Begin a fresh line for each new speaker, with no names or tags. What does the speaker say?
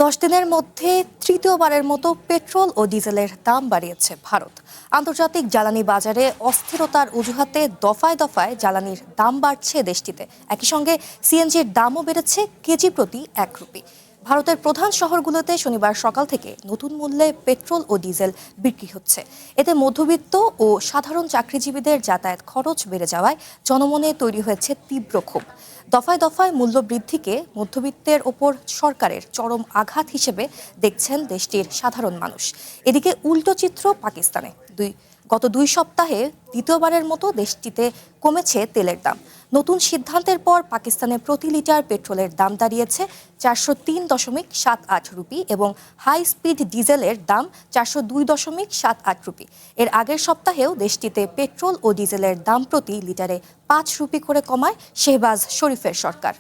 10 দিনের মধ্যে তৃতীয়বারের মতো পেট্রোল ও ডিজেলের দাম বাড়িয়েছে ভারত। আন্তর্জাতিক জ্বালানি বাজারে অস্থিরতার অজুহাতে দফায় দফায় জ্বালানির দাম বাড়ছে দেশটিতে। একই সঙ্গে সিএনজির দামও বেড়েছে কেজি প্রতি 1 রুপি। ভারতের প্রধান শহরগুলোতে শনিবার সকাল থেকে নতুন মূল্যে পেট্রোল ও ডিজেল বিক্রি হচ্ছে। এতে মধ্যবিত্ত ও সাধারণ চাকরিজীবীদের যাতায়াত খরচ বেড়ে যাওয়ায় জনমনে তৈরি হয়েছে তীব্র ক্ষোভ। দফায় দফায় মূল্য বৃদ্ধিকে মধ্যবিত্তের ওপর সরকারের চরম আঘাত হিসেবে দেখছেন দেশটির সাধারণ মানুষ। এদিকে উল্টো চিত্র পাকিস্তানে। গত 2 সপ্তাহে দ্বিতীয়বারের মতো দেশটিতে কমেছে তেলের দাম। নতুন সিদ্ধান্তের পর পাকিস্তানে প্রতি লিটার পেট্রোলের দাম দাঁড়িয়েছে 403.78 রুপি এবং হাই স্পিড ডিজেলের দাম 402.78 রুপি। এর আগের সপ্তাহেও দেশটিতে পেট্রোল ও ডিজেলের দাম প্রতি লিটারে 5 রুপি করে কমায় শেহবাজ শরীফের সরকার।